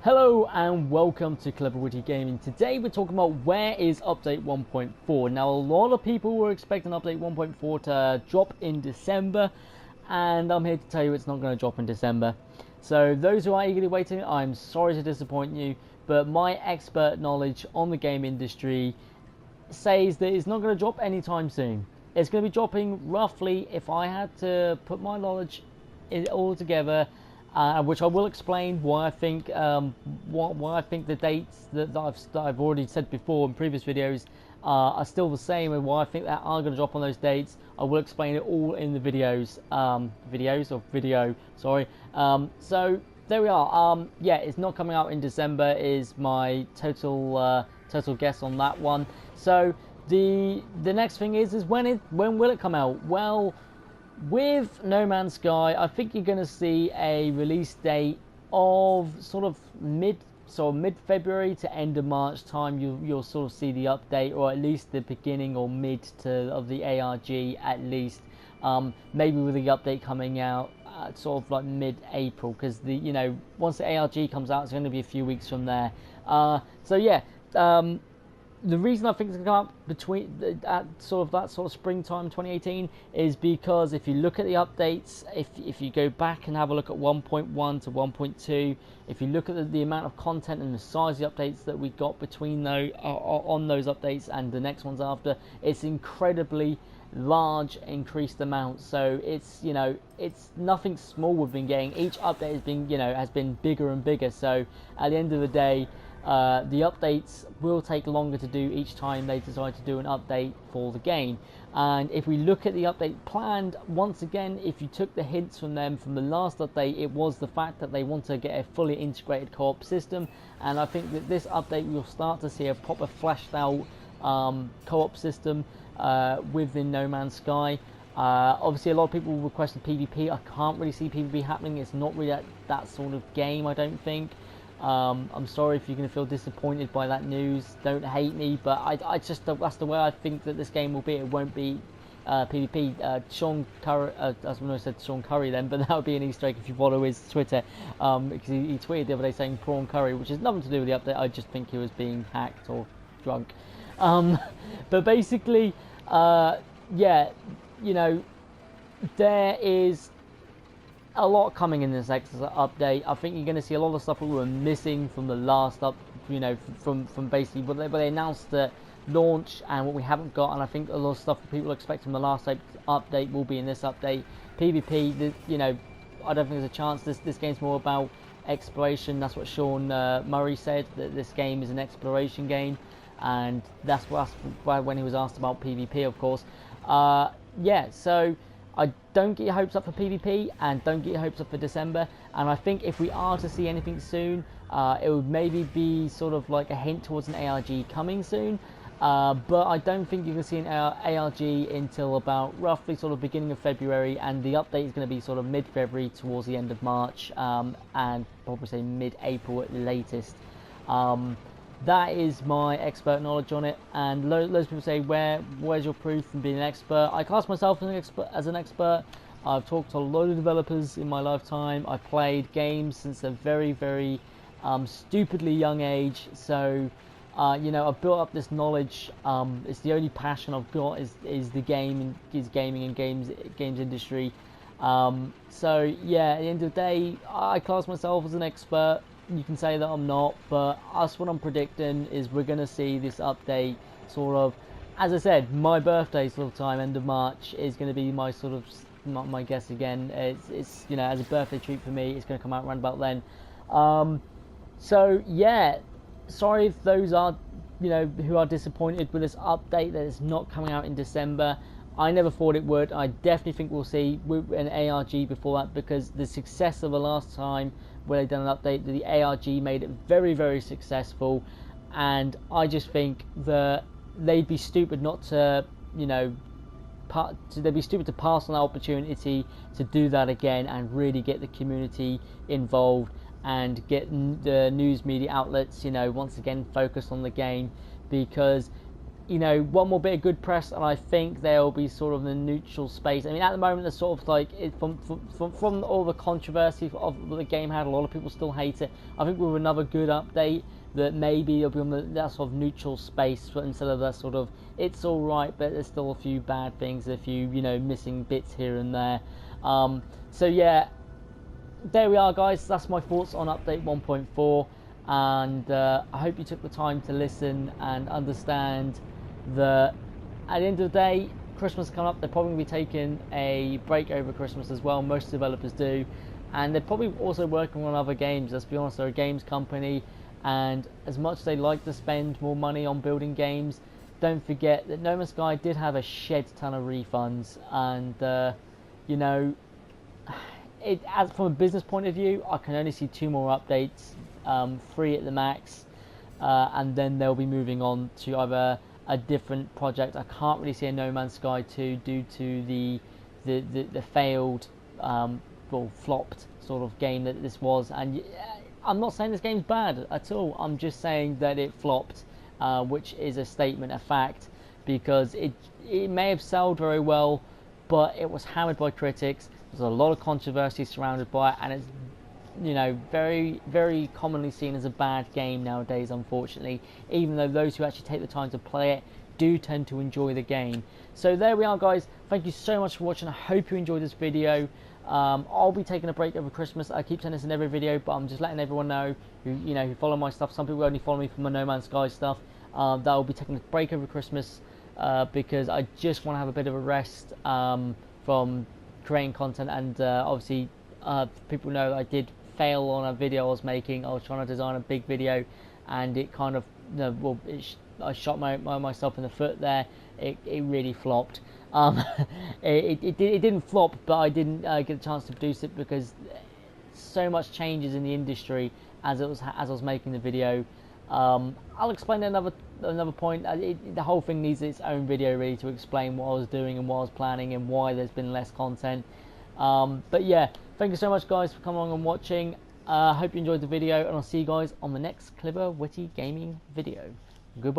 Hello and welcome to Clever Witty Gaming. Today we're talking about where is update 1.4. Now a lot of people were expecting update 1.4 to drop in December, and I'm here to tell you it's not going to drop in December. So those who are eagerly waiting, I'm sorry to disappoint you, but my expert knowledge on the game industry says that it's not going to drop anytime soon. It's going to be dropping roughly, if I had to put my knowledge all together, which I will explain why I think why I think the dates that I've already said before in previous videos are still the same, and why I think that are going to drop on those dates. I will explain it all in the videos, sorry. So there we are. Yeah, it's not coming out in December. Is my total guess on that one. So the next thing is when will it come out? Well, with No Man's Sky, I think you're going to see a release date of sort of mid-February to end of March time. You'll sort of see the update, or at least the beginning or mid of the ARG at least. Maybe with the update coming out sort of like mid-April, because once the ARG comes out, it's going to be a few weeks from there. So yeah. The reason I think it's going to come up between at sort of springtime 2018 is because if you look at the updates, if you go back and have a look at 1.1 to 1.2, if you look at the amount of content and the size of the updates that we got between those on those updates and the next ones after, it's incredibly large increased amounts. So it's it's nothing small we've been getting. Each update has been bigger and bigger. So at the end of the day, the updates will take longer to do each time they decide to do an update for the game. And if we look at the update planned, once again, if you took the hints from them from the last update, it was the fact that they want to get a fully integrated co-op system. And I think that this update we'll start to see a proper fleshed out co-op system within No Man's Sky. Obviously, a lot of people requested PvP. I can't really see PvP happening. It's not really that sort of game, I don't think. I'm sorry if you're going to feel disappointed by that news. Don't hate me, but I just that's the way I think that this game will be. It won't be PvP. Sean Curry, I was going to say Sean Curry then, but that would be an Easter egg if you follow his Twitter, because he tweeted the other day saying prawn curry, which has nothing to do with the update. I just think he was being hacked or drunk. But basically, yeah, there is a lot coming in this next update. I think you're going to see a lot of stuff that we were missing from the last from basically what they announced the launch and what we haven't got. And I think a lot of stuff that people expect from the last update will be in this update. PvP, I don't think there's a chance. This game's more about exploration. That's what Sean Murray said, that this game is an exploration game, and that's why when he was asked about PvP, of course. Yeah, so I don't get your hopes up for PvP, and don't get your hopes up for December. And I think if we are to see anything soon, it would maybe be sort of like a hint towards an ARG coming soon. But I don't think you can see an ARG until about roughly sort of beginning of February, and the update is going to be sort of mid-February towards the end of March, and probably say mid-April at the latest. That is my expert knowledge on it, and loads of people say, where's your proof from being an expert? I class myself as an expert. I've talked to a lot of developers in my lifetime. I've played games since a very, very stupidly young age, so I've built up this knowledge. It's the only passion I've got is gaming and games industry. So yeah, at the end of the day, I class myself as an expert. You can say that I'm not, but what I'm predicting is we're going to see this update sort of, as I said, my birthday sort of time, end of March, is going to be my sort of, my guess again. It's as a birthday treat for me, it's going to come out around about then. So yeah, sorry if those are, who are disappointed with this update that it's not coming out in December. I never thought it would. I definitely think we'll see an ARG before that, because the success of the last time where they done an update, the ARG made it very, very successful, and I just think that they'd be stupid not to, they'd be stupid to pass on the opportunity to do that again and really get the community involved and get the news media outlets, once again focused on the game, because you know, one more bit of good press, and I think they'll be sort of in the neutral space. I mean, at the moment, they're sort of like from all the controversy of the game had. A lot of people still hate it. I think with another good update, that maybe it'll be on that sort of neutral space instead of that sort of it's all right, but there's still a few bad things, a few, you know, missing bits here and there. So yeah, there we are, guys. That's my thoughts on update 1.4, and I hope you took the time to listen and understand that at the end of the day, Christmas coming up, they're probably going to be taking a break over Christmas as well. Most developers do, and they're probably also working on other games. Let's be honest, they're a games company, and as much as they like to spend more money on building games, don't forget that No Man's Sky did have a shed ton of refunds, and you know, as from a business point of view, I can only see 2 more updates, 3 at the max, and then they'll be moving on to either a different project. I can't really see a No Man's Sky 2 due to the failed, well, flopped sort of game that this was. And I'm not saying this game's bad at all. I'm just saying that it flopped, which is a statement of fact, because it may have sold very well, but it was hammered by critics. There's a lot of controversy surrounded by it, and it's, you know, very, very commonly seen as a bad game nowadays, unfortunately, even though those who actually take the time to play it do tend to enjoy the game. So there we are, guys. Thank you so much for watching. I hope you enjoyed this video. I'll be taking a break over Christmas. I keep saying this in every video, but I'm just letting everyone know who follow my stuff. Some people only follow me for my No Man's Sky stuff. That I'll be taking a break over Christmas because I just want to have a bit of a rest from creating content, and obviously people know that I did fail on a video I was making. I was trying to design a big video, and it kind of, well, I shot myself in the foot there. It really flopped. It didn't flop, but I didn't get a chance to produce it because so much changes in the industry as I was making the video. I'll explain another point. The whole thing needs its own video really to explain what I was doing and what I was planning and why there's been less content. But yeah, thank you so much, guys, for coming along and watching. I hope you enjoyed the video, and I'll see you guys on the next Clever Witty Gaming video. Goodbye.